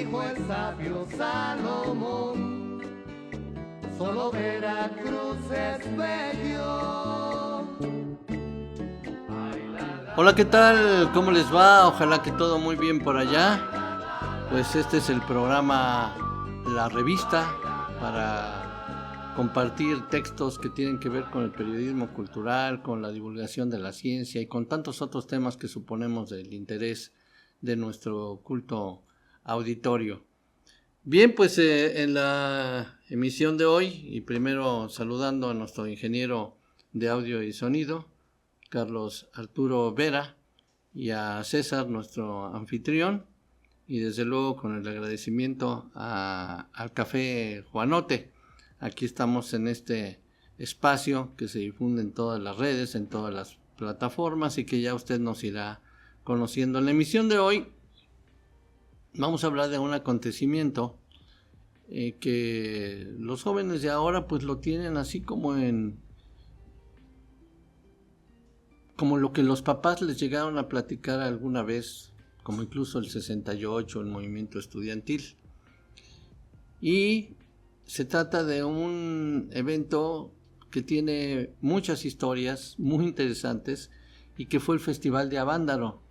dijo el sabio Salomón, solo Veracruz es bello. Hola, ¿qué tal? ¿Cómo les va? Ojalá que todo muy bien por allá. Pues este es el programa La Revista, para compartir textos que tienen que ver con el periodismo cultural, con la divulgación de la ciencia y con tantos otros temas que suponemos del interés de nuestro culto auditorio. Bien, pues en la emisión de hoy, y primero saludando a nuestro ingeniero de audio y sonido, Carlos Arturo Vera, y a César, nuestro anfitrión, y desde luego con el agradecimiento al Café Juanote. Aquí estamos en este espacio que se difunde en todas las redes, en todas las plataformas, y que ya usted nos irá conociendo. En la emisión de hoy vamos a hablar de un acontecimiento que los jóvenes de ahora pues lo tienen así como lo que los papás les llegaron a platicar alguna vez, como incluso el 68, el movimiento estudiantil. Y se trata de un evento que tiene muchas historias muy interesantes y que fue el Festival de Avándaro.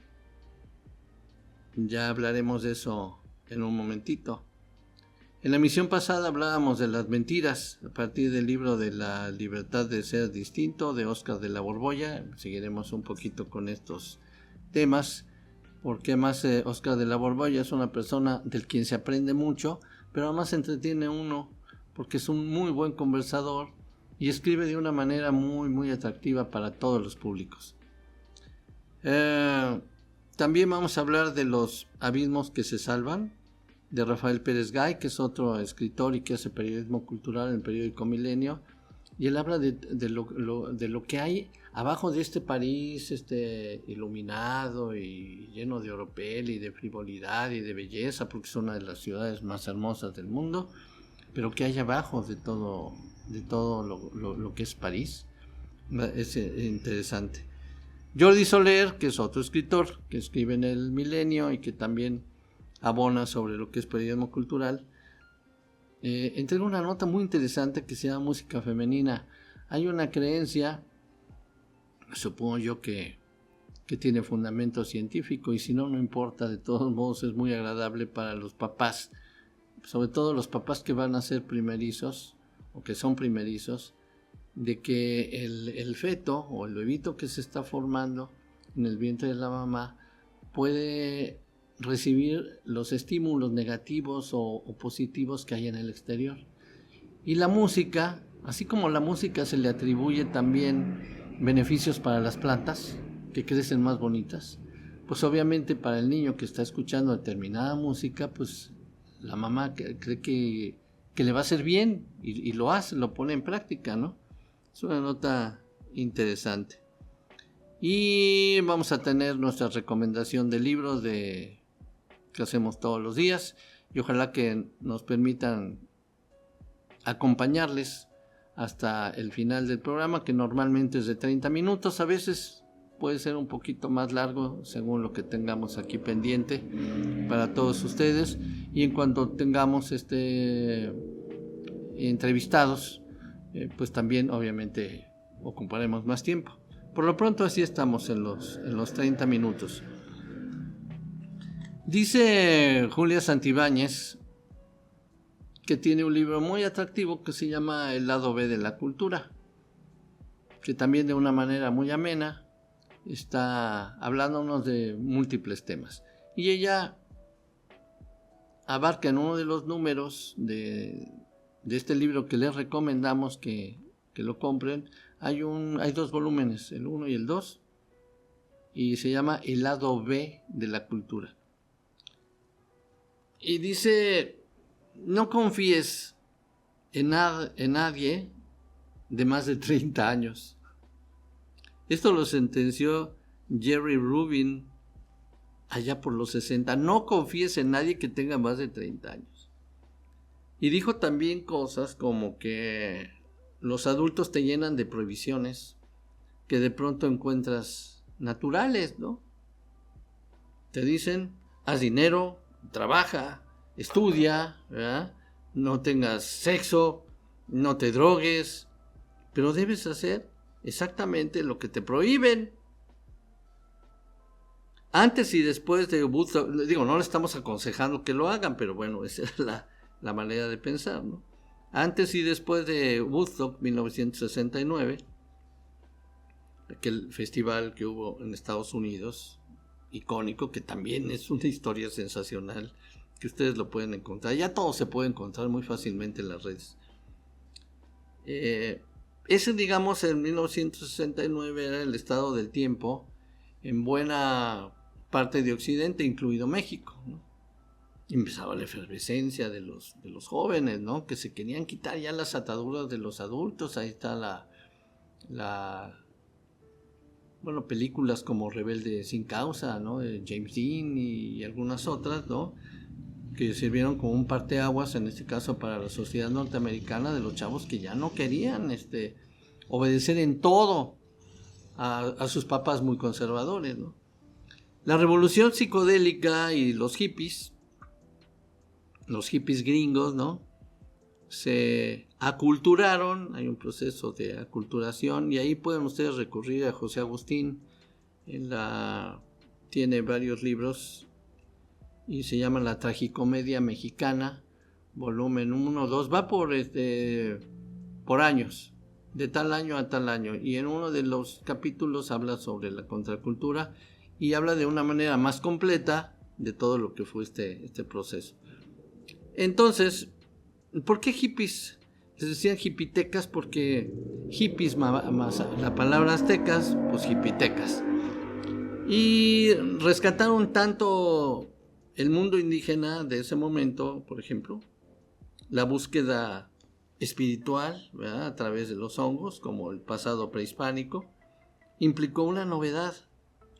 Ya hablaremos de eso en un momentito. En la emisión pasada hablábamos de las mentiras a partir del libro de La libertad de ser distinto de Óscar de la Borbolla. Seguiremos un poquito con estos temas, porque además Óscar de la Borbolla es una persona del quien se aprende mucho, pero además se entretiene uno porque es un muy buen conversador y escribe de una manera muy, muy atractiva para todos los públicos. También vamos a hablar de Los abismos que se salvan, de Rafael Pérez Gay, que es otro escritor y que hace periodismo cultural en el periódico Milenio, y él habla de lo que hay abajo de este París iluminado y lleno de oropel y de frivolidad y de belleza, porque es una de las ciudades más hermosas del mundo, pero que hay abajo de todo lo que es París. Es interesante. Jordi Soler, que es otro escritor que escribe en el Milenio y que también abona sobre lo que es periodismo cultural, entrega una nota muy interesante que se llama música femenina. Hay una creencia, supongo yo que tiene fundamento científico, y si no, no importa, de todos modos es muy agradable para los papás, sobre todo los papás que van a ser primerizos o que son primerizos, de que el feto o el bebito que se está formando en el vientre de la mamá puede recibir los estímulos negativos o positivos que hay en el exterior. Y la música, así como la música se le atribuye también beneficios para las plantas, que crecen más bonitas, pues obviamente para el niño que está escuchando determinada música, pues la mamá cree que le va a hacer bien y lo hace, lo pone en práctica, ¿no? Es una nota interesante. Y vamos a tener nuestra recomendación de libros que hacemos todos los días, y ojalá que nos permitan acompañarles hasta el final del programa, que normalmente es de 30 minutos, a veces puede ser un poquito más largo según lo que tengamos aquí pendiente para todos ustedes, y en cuanto tengamos entrevistados, pues también obviamente ocuparemos más tiempo. Por lo pronto así estamos en los 30 minutos. Dice Julia Santibáñez que tiene un libro muy atractivo que se llama El lado B de la cultura, que también de una manera muy amena está hablándonos de múltiples temas. Y ella abarca en uno de los números de este libro que les recomendamos que lo compren. Hay 2 volúmenes, el 1 y el 2, y se llama El lado B de la cultura. Y dice: no confíes en nadie de más de 30 años. Esto lo sentenció Jerry Rubin allá por los 60. No confíes en nadie que tenga más de 30 años. Y dijo también cosas como que los adultos te llenan de prohibiciones que de pronto encuentras naturales, ¿no? Te dicen: haz dinero, trabaja, estudia, ¿verdad? No tengas sexo, no te drogues, pero debes hacer exactamente lo que te prohíben. Antes y después de Woodstock, digo, no le estamos aconsejando que lo hagan, pero bueno, esa es la manera de pensar, ¿no? Antes y después de Woodstock 1969, aquel festival que hubo en Estados Unidos, icónico, que también es una historia sensacional, que ustedes lo pueden encontrar, ya todo se puede encontrar muy fácilmente en las redes. Ese, digamos, en 1969 era el estado del tiempo en buena parte de Occidente, incluido México, ¿no? Y empezaba la efervescencia de los jóvenes, ¿no? Que se querían quitar ya las ataduras de los adultos. Ahí está bueno, películas como Rebelde sin causa, ¿no? De James Dean y algunas otras, ¿no? Que sirvieron como un parteaguas, en este caso para la sociedad norteamericana, de los chavos que ya no querían obedecer en todo a sus papás muy conservadores, ¿no? La revolución psicodélica y los hippies gringos, ¿no? Se aculturaron, hay un proceso de aculturación, y ahí pueden ustedes recurrir a José Agustín. Tiene varios libros y se llama La Tragicomedia Mexicana, volumen 1, 2, va por años, de tal año a tal año, y en uno de los capítulos habla sobre la contracultura y habla de una manera más completa de todo lo que fue este proceso. Entonces, ¿por qué hippies? Les decían hipitecas porque hippies más la palabra aztecas, pues hipitecas. Y rescataron tanto el mundo indígena de ese momento, por ejemplo, la búsqueda espiritual, ¿verdad? A través de los hongos, como el pasado prehispánico, implicó una novedad.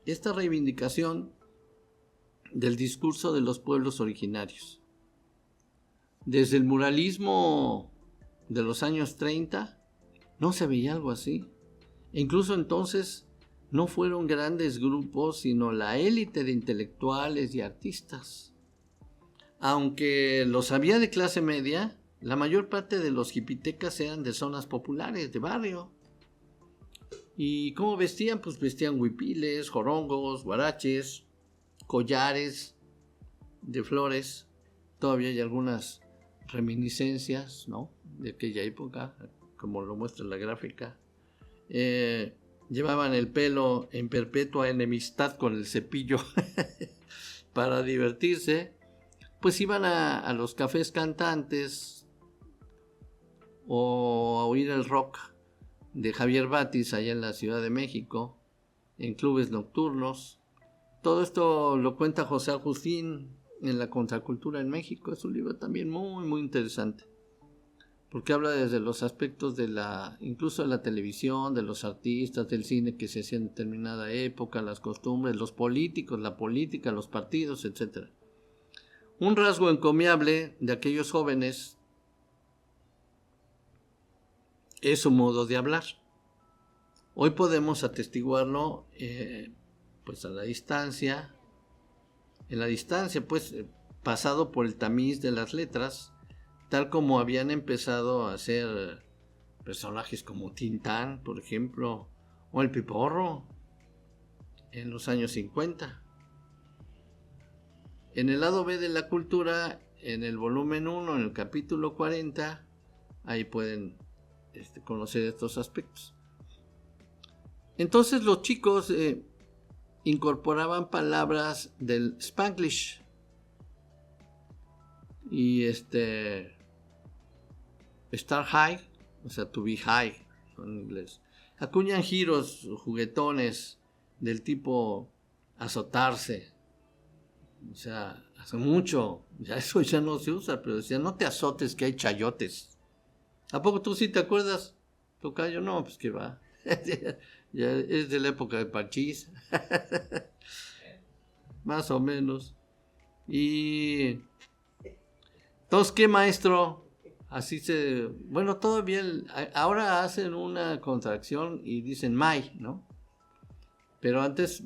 Esta reivindicación del discurso de los pueblos originarios. Desde el muralismo de los años 30 no se veía algo así. E incluso entonces no fueron grandes grupos, sino la élite de intelectuales y artistas. Aunque los había de clase media, la mayor parte de los hipitecas eran de zonas populares, de barrio. ¿Y cómo vestían? Pues vestían huipiles, jorongos, guaraches, collares de flores. Todavía hay algunas reminiscencias, ¿no?, de aquella época, como lo muestra la gráfica. Llevaban el pelo en perpetua enemistad con el cepillo para divertirse. Pues iban a los cafés cantantes o a oír el rock de Javier Batis allá en la Ciudad de México, en clubes nocturnos. Todo esto lo cuenta José Agustín en La Contracultura en México. Es un libro también muy, muy interesante, porque habla desde los aspectos incluso de la televisión, de los artistas, del cine que se hacía en determinada época, las costumbres, los políticos, la política, los partidos, etc. Un rasgo encomiable de aquellos jóvenes es su modo de hablar. Hoy podemos atestiguarlo pues a la distancia, en la distancia, pues pasado por el tamiz de las letras, tal como habían empezado a hacer personajes como Tintán, por ejemplo, o el Piporro en los años 50. En el lado B de la cultura, en el volumen 1, en el capítulo 40, ahí pueden conocer estos aspectos. Entonces los chicos incorporaban palabras del Spanglish y Star High, o sea, to be high en inglés. Acuñan giros juguetones del tipo azotarse. O sea, hace mucho, ya eso ya no se usa, pero decían, no te azotes que hay chayotes. ¿A poco tú sí te acuerdas, tocayo? No, pues que va. Ya es de la época de Parchís. Más o menos. Y entonces, ¿qué maestro? Así bueno, todavía ahora hacen una contracción y dicen May, ¿no? Pero antes,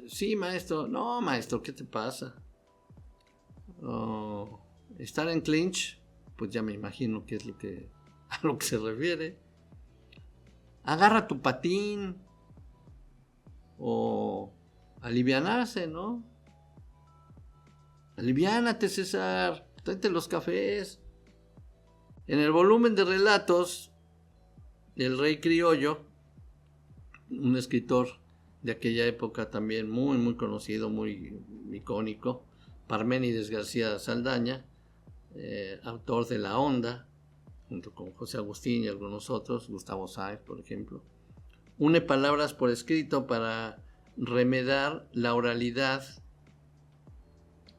sí, maestro. No, maestro, ¿qué te pasa? estar en clinch, pues ya me imagino que es a lo que se refiere. Agarra tu patín, o alivianarse, ¿no? Aliviánate, César, tráete los cafés. En el volumen de relatos del Rey Criollo, un escritor de aquella época también muy, muy conocido, muy icónico, Parménides García Saldaña, autor de La Honda, junto con José Agustín y algunos otros, Gustavo Sáenz, por ejemplo, une palabras por escrito para remedar la oralidad.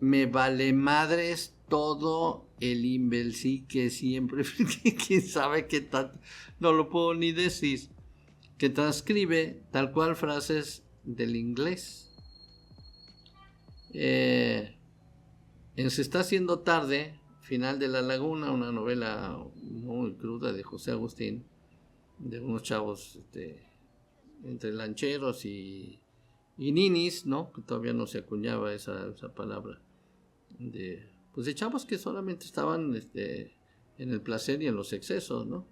Me vale madres todo el imbécil que siempre, quién sabe qué tanto, no lo puedo ni decir, que transcribe tal cual frases del inglés. En Se está haciendo tarde, Final de la Laguna, una novela muy cruda de José Agustín, de unos chavos entre lancheros y ninis, ¿no? Que todavía no se acuñaba esa palabra, de chavos que solamente estaban en el placer y en los excesos, ¿no?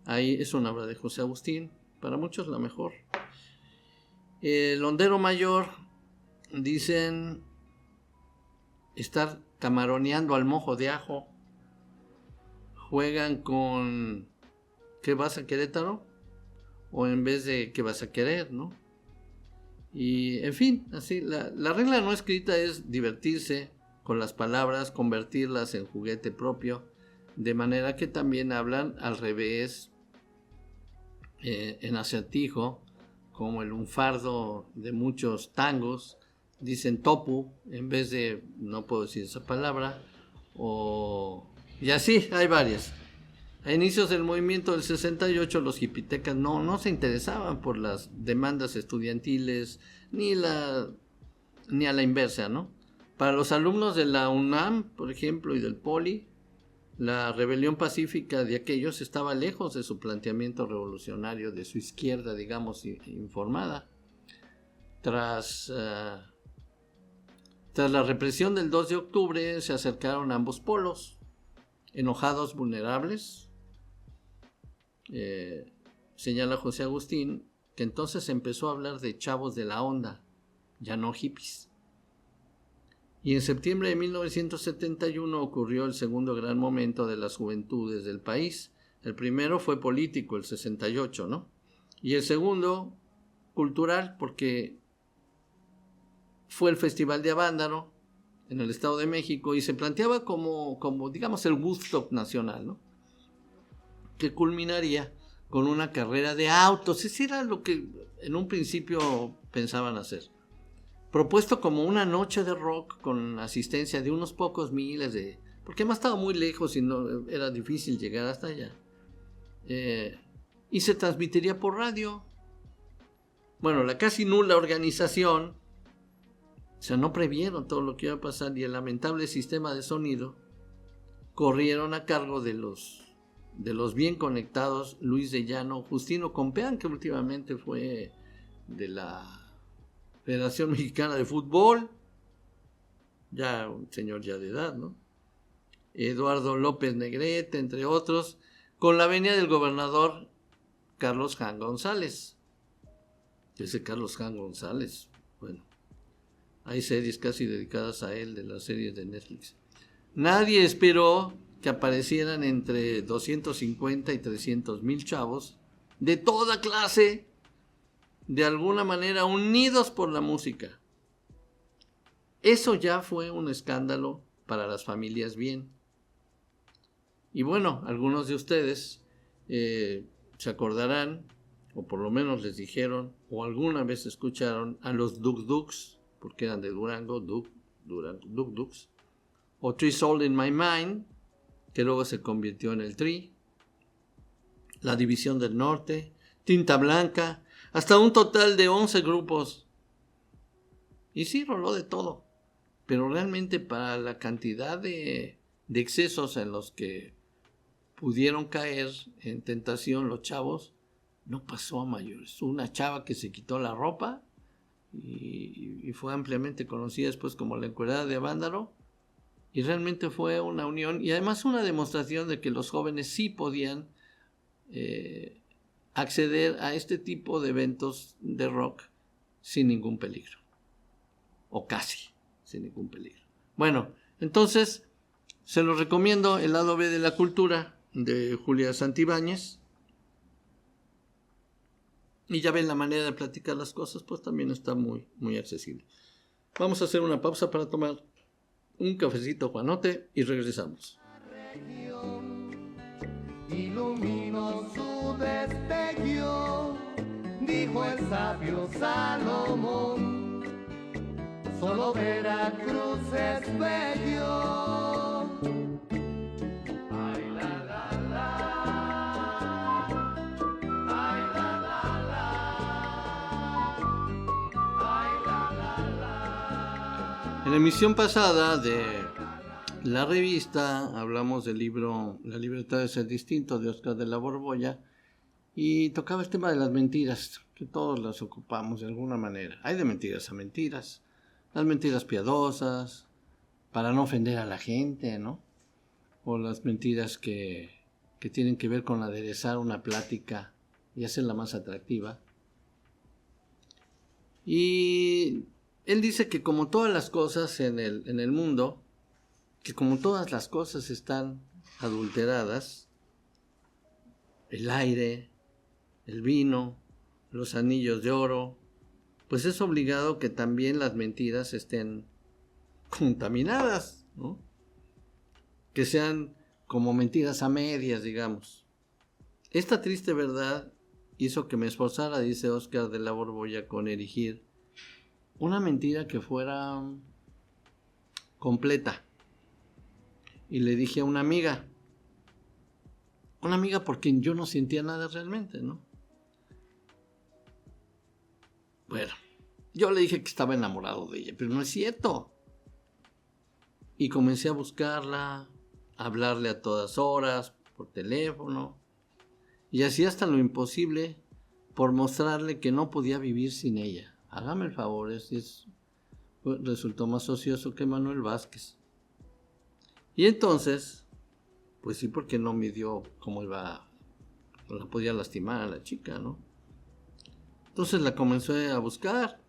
Ahí es una obra de José Agustín, para muchos la mejor. El hondero mayor, dicen, estar camaroneando al mojo de ajo. Juegan con ¿qué vas a Querétaro? O en vez de ¿qué vas a querer?, ¿no? Y en fin, así la regla no escrita es divertirse con las palabras, convertirlas en juguete propio, de manera que también hablan al revés, en acertijo, como el lunfardo de muchos tangos, dicen topu en vez de, no puedo decir esa palabra, y así hay varias. A inicios del movimiento del 68 los hipitecas no se interesaban por las demandas estudiantiles ni a la inversa, ¿no? Para los alumnos de la UNAM, por ejemplo, y del Poli, la rebelión pacífica de aquellos estaba lejos de su planteamiento revolucionario, de su izquierda, digamos, informada. Tras la represión del 2 de octubre se acercaron ambos polos, enojados, vulnerables. Señala José Agustín que entonces se empezó a hablar de chavos de la onda, ya no hippies. Y en septiembre de 1971 ocurrió el segundo gran momento de las juventudes del país. El primero fue político, el 68, ¿no? Y el segundo, cultural, porque fue el Festival de Avándaro en el Estado de México y se planteaba como digamos, el Woodstock nacional, ¿no? Que culminaría con una carrera de autos. Eso era lo que en un principio pensaban hacer. Propuesto como una noche de rock con asistencia de unos pocos miles porque además estaba muy lejos y no era difícil llegar hasta allá. Y se transmitiría por radio. Bueno, la casi nula organización, o sea, no previeron todo lo que iba a pasar, y el lamentable sistema de sonido corrieron a cargo de los bien conectados Luis de Llano, Justino Compeán, que últimamente fue de la Federación Mexicana de Fútbol, ya un señor ya de edad, ¿no? Eduardo López Negrete, entre otros, con la venia del gobernador Carlos Jan González. Ese Carlos Jan González, bueno, hay series casi dedicadas a él, de las series de Netflix. Nadie esperó que aparecieran entre 250 y 300 mil chavos de toda clase, de alguna manera unidos por la música. Eso ya fue un escándalo para las familias bien. Y bueno, algunos de ustedes se acordarán, o por lo menos les dijeron, o alguna vez escucharon a los Duk Duks, porque eran de Durango, Duk Duks, o Three Soul in My Mind, que luego se convirtió en el Tri, la División del Norte, Tinta Blanca, hasta un total de 11 grupos. Y sí, roló de todo, pero realmente para la cantidad de excesos en los que pudieron caer en tentación los chavos, no pasó a mayores. Una chava que se quitó la ropa y fue ampliamente conocida después como la encuerada de Avándaro, Y realmente fue una unión y además una demostración de que los jóvenes sí podían acceder a este tipo de eventos de rock sin ningún peligro. O casi sin ningún peligro. Bueno, entonces se los recomiendo El lado B de la cultura de Julia Santibáñez. Y ya ven, la manera de platicar las cosas pues también está muy, muy accesible. Vamos a hacer una pausa para tomar un cafecito Juanote y regresamos. Iluminó su destello, dijo el sabio Salomón, solo Veracruz es bello. Ay, la, la, la. Ay, la, la, la. Ay, la, la, la. En la emisión pasada de la revista hablamos del libro La libertad de ser distinto de Óscar de la Borbolla y tocaba el tema de las mentiras, que todos las ocupamos de alguna manera. Hay de mentiras a mentiras, las mentiras piadosas, para no ofender a la gente, ¿no? O las mentiras que tienen que ver con aderezar una plática y hacerla más atractiva. Y él dice que como todas las cosas en el mundo, que como todas las cosas están adulteradas, el aire, el vino, los anillos de oro, pues es obligado que también las mentiras estén contaminadas, ¿no? Que sean como mentiras a medias, digamos. Esta triste verdad hizo que me esforzara, dice Óscar de la Borbolla, con erigir una mentira que fuera completa. Y le dije a una amiga por quien yo no sentía nada realmente, ¿no? Bueno, yo le dije que estaba enamorado de ella, pero no es cierto. Y comencé a buscarla, a hablarle a todas horas, por teléfono, y hacía hasta lo imposible por mostrarle que no podía vivir sin ella. Hágame el favor, resultó más ocioso que Manuel Vázquez. Y entonces, pues sí, porque no midió cómo la podía lastimar a la chica, ¿no? Entonces la comencé a buscar.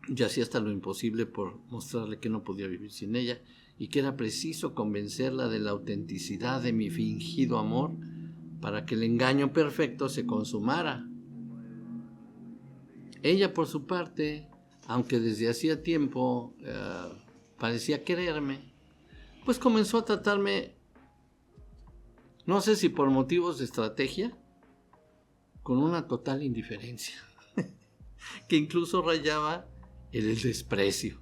Y hacía hasta lo imposible por mostrarle que no podía vivir sin ella y que era preciso convencerla de la autenticidad de mi fingido amor para que el engaño perfecto se consumara. Ella, por su parte, aunque desde hacía tiempo parecía quererme, pues comenzó a tratarme, no sé si por motivos de estrategia, con una total indiferencia, que incluso rayaba en el desprecio.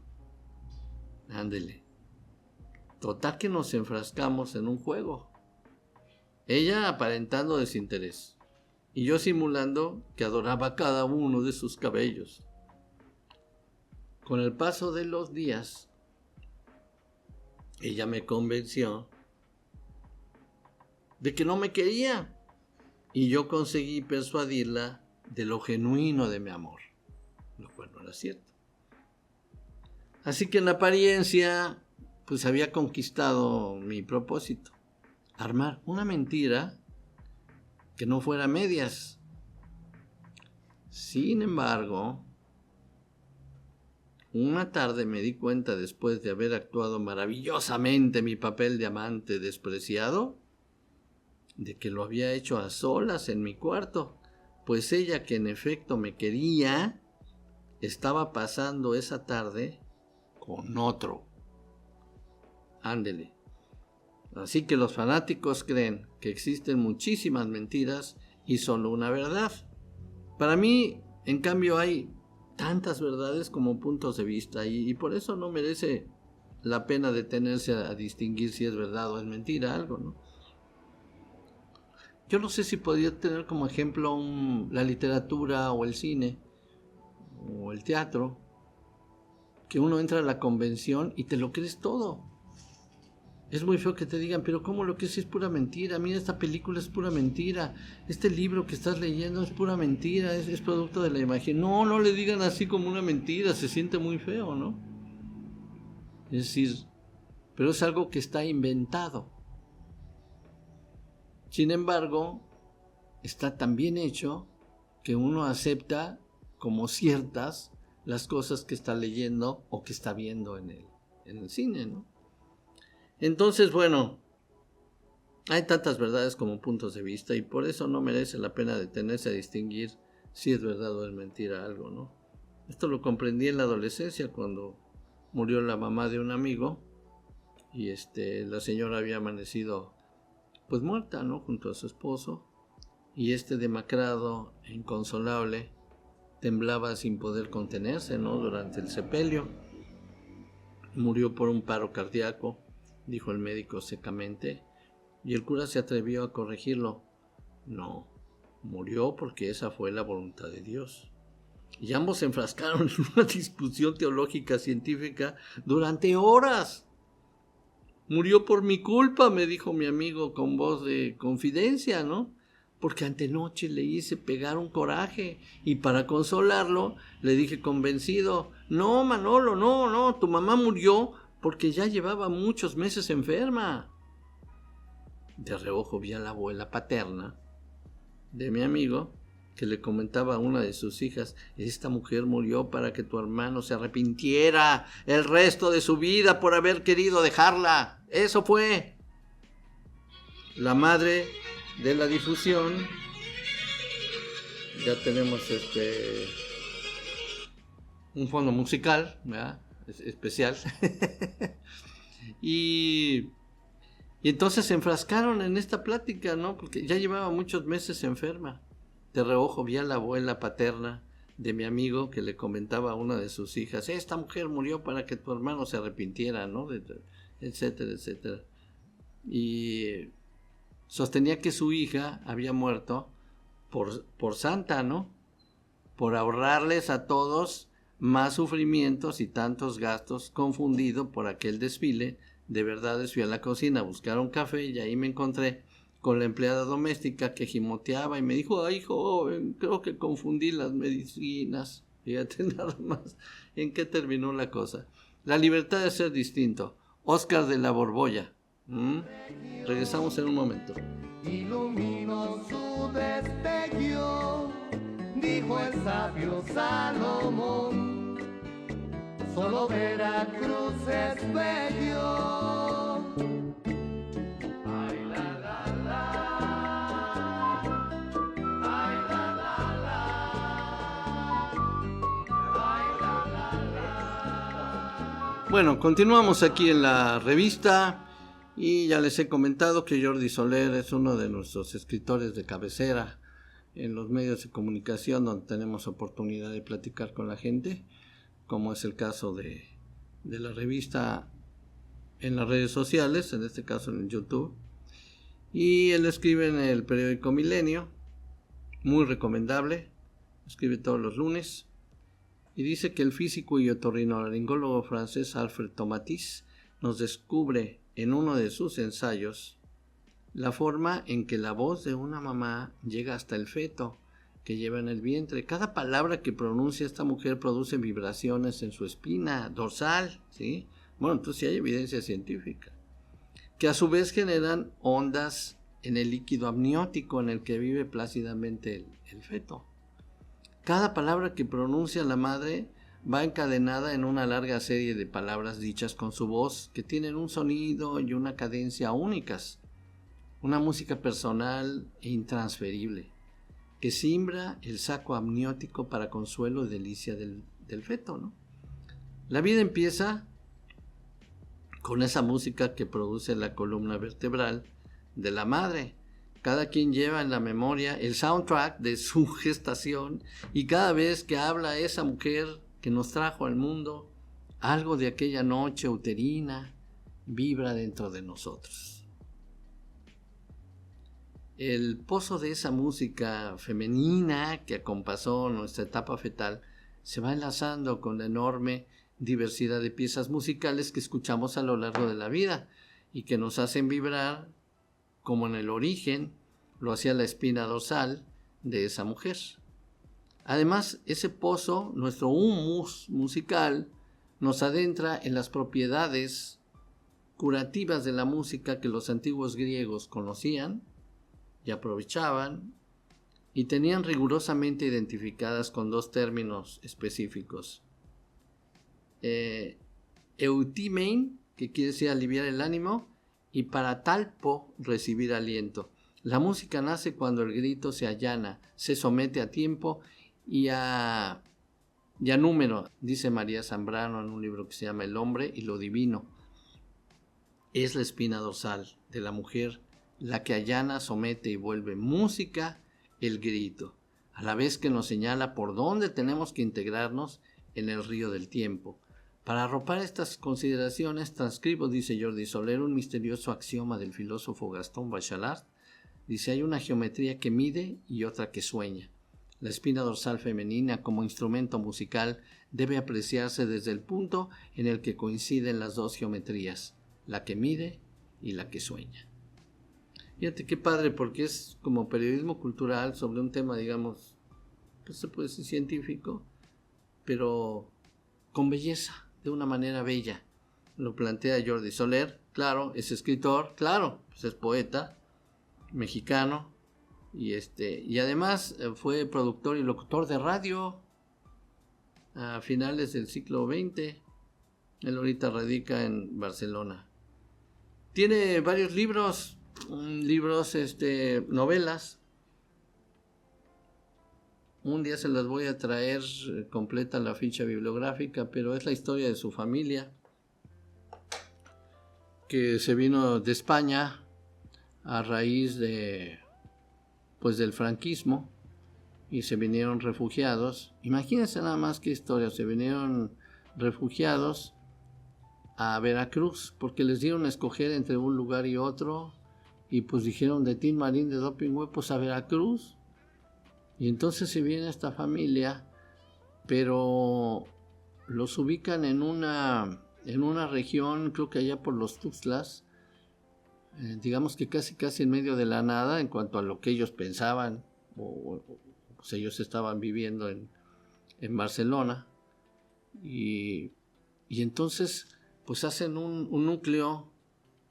Ándele. Total que nos enfrascamos en un juego. Ella aparentando desinterés, y yo simulando que adoraba cada uno de sus cabellos. Con el paso de los días, ella me convenció de que no me quería y yo conseguí persuadirla de lo genuino de mi amor, lo cual no era cierto. Así que en apariencia pues había conquistado mi propósito, armar una mentira que no fuera a medias. Sin embargo, una tarde me di cuenta, después de haber actuado maravillosamente mi papel de amante despreciado, de que lo había hecho a solas en mi cuarto, pues ella, que en efecto me quería, estaba pasando esa tarde con otro. Ándele. Así que los fanáticos creen que existen muchísimas mentiras y solo una verdad. Para mí, en cambio, hay tantas verdades como puntos de vista y por eso no merece la pena detenerse a distinguir si es verdad o es mentira algo, ¿no? Yo no sé si podría tener como ejemplo la literatura o el cine o el teatro, que uno entra a la convención y te lo crees todo. Es muy feo que te digan, pero ¿cómo lo que es pura mentira? Mira, esta película es pura mentira. Este libro que estás leyendo es pura mentira, es producto de la imagen. No le digan así como una mentira, se siente muy feo, ¿no? Es decir, pero es algo que está inventado. Sin embargo, está tan bien hecho que uno acepta como ciertas las cosas que está leyendo o que está viendo en el cine, ¿no? Entonces, bueno, hay tantas verdades como puntos de vista y por eso no merece la pena detenerse a distinguir si es verdad o es mentira algo, ¿no? Esto lo comprendí en la adolescencia cuando murió la mamá de un amigo y la señora había amanecido pues muerta, ¿no? Junto a su esposo, y demacrado e inconsolable temblaba sin poder contenerse, ¿no? Durante el sepelio. Murió por un paro cardíaco, dijo el médico secamente, y el cura se atrevió a corregirlo. No, murió porque esa fue la voluntad de Dios. Y ambos se enfrascaron en una discusión teológica científica durante horas. Murió por mi culpa, me dijo mi amigo con voz de confidencia, ¿no? Porque antenoche le hice pegar un coraje y para consolarlo le dije convencido, no, Manolo, no, tu mamá murió porque ya llevaba muchos meses enferma. De reojo vi a la abuela paterna de mi amigo que le comentaba a una de sus hijas, esta mujer murió para que tu hermano se arrepintiera el resto de su vida por haber querido dejarla. Eso fue. La madre de la difusión. Ya tenemos un fondo musical, ¿verdad? Especial. y entonces se enfrascaron en esta plática, ¿no? Porque ya llevaba muchos meses enferma. De reojo vi a la abuela paterna de mi amigo que le comentaba a una de sus hijas, esta mujer murió para que tu hermano se arrepintiera, ¿no? Etcétera, etcétera. Y sostenía que su hija había muerto por santa, ¿no? Por ahorrarles a todos más sufrimientos y tantos gastos, confundido por aquel desfile. De verdad fui a la cocina a buscar un café y ahí me encontré con la empleada doméstica que gimoteaba y me dijo, ay joven, creo que confundí las medicinas. Fíjate nada más en qué terminó la cosa. La libertad de ser distinto. Óscar de la Borbolla. Regresamos en un momento. Iluminó su destello, dijo el sabio Salomón, solo Veracruz es bello. Ay, la, la, la. Ay, la, la, la. Ay, la, la, la. Bueno, continuamos aquí en la revista y ya les he comentado que Jordi Soler es uno de nuestros escritores de cabecera en los medios de comunicación donde tenemos oportunidad de platicar con la gente, como es el caso de la revista en las redes sociales, en este caso en el YouTube, y él escribe en el periódico Milenio, muy recomendable, escribe todos los lunes, y dice que el físico y otorrinolaringólogo francés Alfred Tomatis nos descubre en uno de sus ensayos la forma en que la voz de una mamá llega hasta el feto que lleva en el vientre. Cada palabra que pronuncia esta mujer produce vibraciones en su espina dorsal, ¿sí? Bueno, entonces sí hay evidencia científica, que a su vez generan ondas en el líquido amniótico en el que vive plácidamente el feto. Cada palabra que pronuncia la madre va encadenada en una larga serie de palabras dichas con su voz que tienen un sonido y una cadencia únicas, una música personal e intransferible que simbra el saco amniótico para consuelo y delicia del feto, ¿no? La vida empieza con esa música que produce la columna vertebral de la madre. Cada quien lleva en la memoria el soundtrack de su gestación y cada vez que habla esa mujer que nos trajo al mundo, algo de aquella noche uterina vibra dentro de nosotros. El pozo de esa música femenina que acompasó nuestra etapa fetal se va enlazando con la enorme diversidad de piezas musicales que escuchamos a lo largo de la vida y que nos hacen vibrar como en el origen lo hacía la espina dorsal de esa mujer. Además, ese pozo, nuestro humus musical, nos adentra en las propiedades curativas de la música que los antiguos griegos conocían y aprovechaban y tenían rigurosamente identificadas con dos términos específicos. Eutimein, que quiere decir aliviar el ánimo, y paratalpo, recibir aliento. La música nace cuando el grito se allana, se somete a tiempo y a número, dice María Zambrano en un libro que se llama El hombre y lo divino. Es la espina dorsal de la mujer la que allana, somete y vuelve música el grito, a la vez que nos señala por dónde tenemos que integrarnos en el río del tiempo. Para arropar estas consideraciones, transcribo, dice Jordi Soler, un misterioso axioma del filósofo Gastón Bachelard. Dice, hay una geometría que mide y otra que sueña. La espina dorsal femenina como instrumento musical debe apreciarse desde el punto en el que coinciden las dos geometrías, la que mide y la que sueña. Fíjate qué padre, porque es como periodismo cultural sobre un tema, digamos, pues se puede decir científico, pero con belleza, de una manera bella. Lo plantea Jordi Soler, claro, es escritor, claro, pues es poeta mexicano y además fue productor y locutor de radio a finales del siglo XX. Él ahorita radica en Barcelona. Tiene varios libros, novelas. Un día se las voy a traer completa la ficha bibliográfica, pero es la historia de su familia, que se vino de España a raíz del franquismo y se vinieron refugiados. Imagínense nada más qué historia, se vinieron refugiados a Veracruz porque les dieron a escoger entre un lugar y otro y pues dijeron de Tin Marín de Dopingüe pues a Veracruz. Y entonces se viene esta familia, pero los ubican en una región, creo que allá por los Tuxtlas, digamos que casi en medio de la nada en cuanto a lo que ellos pensaban, pues ellos estaban viviendo en Barcelona, y entonces pues hacen un núcleo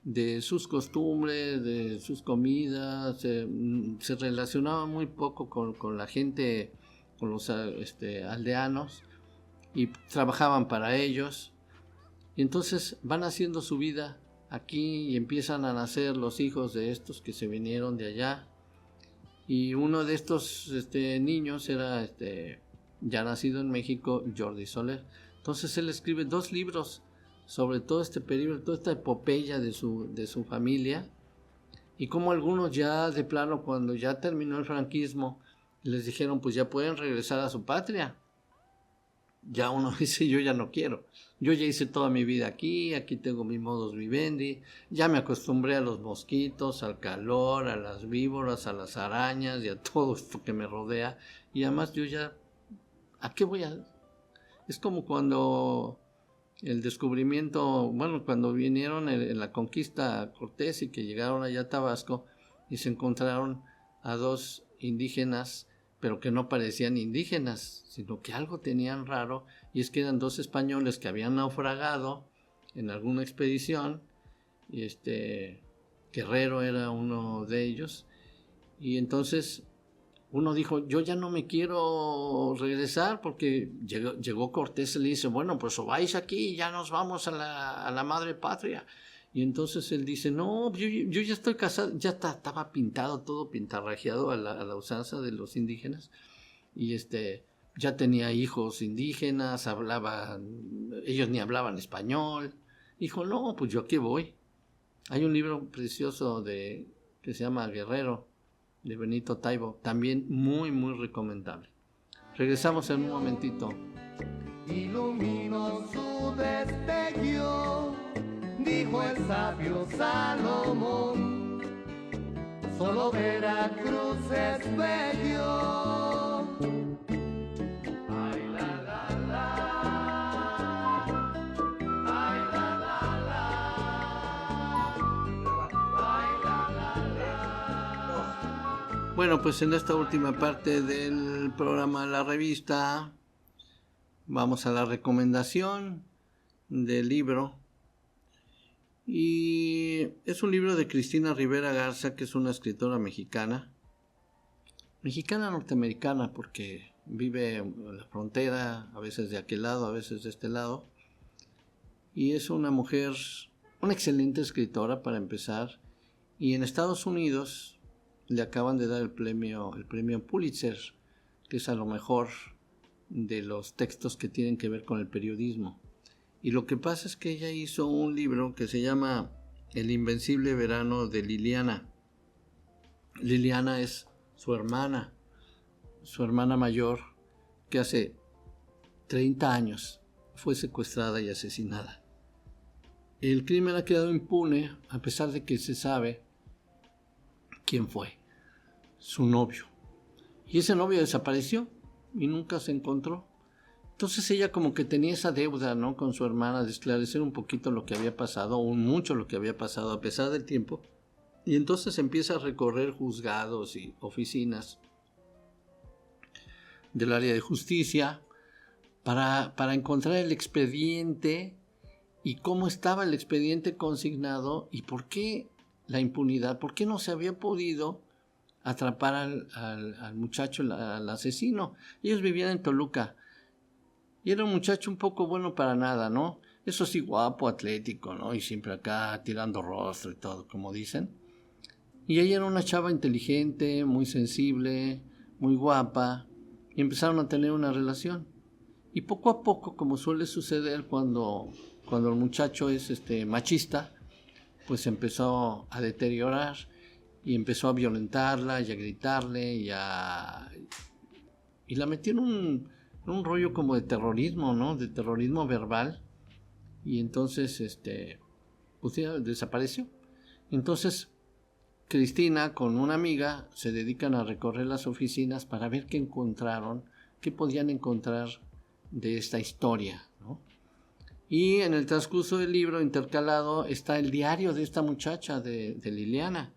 de sus costumbres, de sus comidas, se relacionaban muy poco con la gente, con los aldeanos, y trabajaban para ellos, y entonces van haciendo su vida aquí y empiezan a nacer los hijos de estos que se vinieron de allá, y uno de estos niños era ya nacido en México, Jordi Soler. Entonces él escribe 2 libros sobre todo este periodo, toda esta epopeya de su familia, y como algunos ya de plano, cuando ya terminó el franquismo, les dijeron pues ya pueden regresar a su patria. Ya uno dice, yo ya no quiero, yo ya hice toda mi vida aquí tengo mi modus vivendi, ya me acostumbré a los mosquitos, al calor, a las víboras, a las arañas y a todo esto que me rodea, y además yo ya, ¿a qué voy a...? Es como cuando el descubrimiento, cuando vinieron en la conquista a Cortés y que llegaron allá a Tabasco y se encontraron a 2 indígenas, pero que no parecían indígenas, sino que algo tenían raro, y es que eran 2 españoles que habían naufragado en alguna expedición, y Guerrero era uno de ellos, y entonces uno dijo, yo ya no me quiero regresar, porque llegó Cortés y le dice, bueno, pues o vais aquí y ya nos vamos a la madre patria. Y entonces él dice, no, yo ya estoy casado, ya estaba pintado, todo pintarrajeado a la usanza de los indígenas, y ya tenía hijos indígenas, ellos ni hablaban español. Dijo, no, pues yo aquí voy. Hay un libro precioso que se llama Guerrero, de Benito Taibo, también muy muy recomendable. Regresamos en un momentito. Ilumino su destello, dijo el sabio Salomón, solo Veracruz es bello. Ay, la, la, la. Ay, la, la, la. Ay, la, la, la. Bueno, pues en esta última parte del programa La Revista vamos a la recomendación del libro Y es un libro de Cristina Rivera Garza, que es una escritora mexicana norteamericana, porque vive en la frontera, a veces de aquel lado, a veces de este lado. Y es una mujer, una excelente escritora para empezar. Y en Estados Unidos le acaban de dar el premio Pulitzer, que es a lo mejor de los textos que tienen que ver con el periodismo. Y lo que pasa es que ella hizo un libro que se llama El invencible verano de Liliana. Liliana es su hermana mayor, que hace 30 años fue secuestrada y asesinada. El crimen ha quedado impune a pesar de que se sabe quién fue, su novio. Y ese novio desapareció y nunca se encontró. Entonces ella como que tenía esa deuda, ¿no?, con su hermana, de esclarecer un poquito lo que había pasado, o mucho lo que había pasado a pesar del tiempo. Y entonces empieza a recorrer juzgados y oficinas del área de justicia para encontrar el expediente y cómo estaba el expediente consignado y por qué la impunidad, por qué no se había podido atrapar al muchacho, al asesino. Ellos vivían en Toluca y era un muchacho un poco bueno para nada, ¿no? Eso sí, guapo, atlético, ¿no? Y siempre acá tirando rostro y todo, como dicen. Y ella era una chava inteligente, muy sensible, muy guapa, y empezaron a tener una relación. Y poco a poco, como suele suceder cuando el muchacho es machista, pues empezó a deteriorar y empezó a violentarla y a gritarle y la metió en un rollo como de terrorismo, ¿no? De terrorismo verbal. Y entonces pues ya desapareció. Entonces Cristina con una amiga se dedican a recorrer las oficinas para ver qué encontraron, qué podían encontrar de esta historia, ¿no? Y en el transcurso del libro intercalado está el diario de esta muchacha, de Liliana,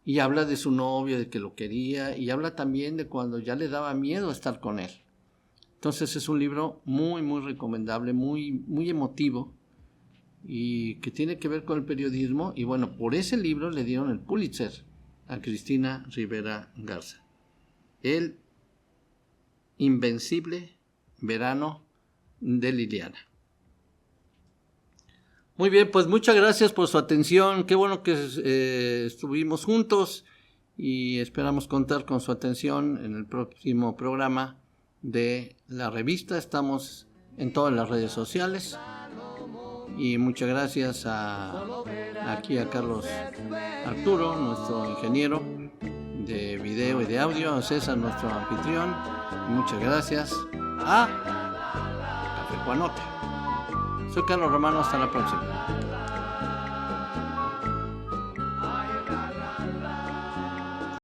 y habla de su novio, de que lo quería, y habla también de cuando ya le daba miedo estar con él. Entonces es un libro muy, muy recomendable, muy, muy emotivo, y que tiene que ver con el periodismo. Y bueno, por ese libro le dieron el Pulitzer a Cristina Rivera Garza. El invencible verano de Liliana. Muy bien, pues muchas gracias por su atención. Qué bueno que estuvimos juntos y esperamos contar con su atención en el próximo programa de la revista. Estamos en todas las redes sociales. Y muchas gracias aquí a Carlos Arturo, nuestro ingeniero de video y de audio, a César, nuestro anfitrión. Y muchas gracias a Café Juanote. Soy Carlos Romano, hasta la próxima.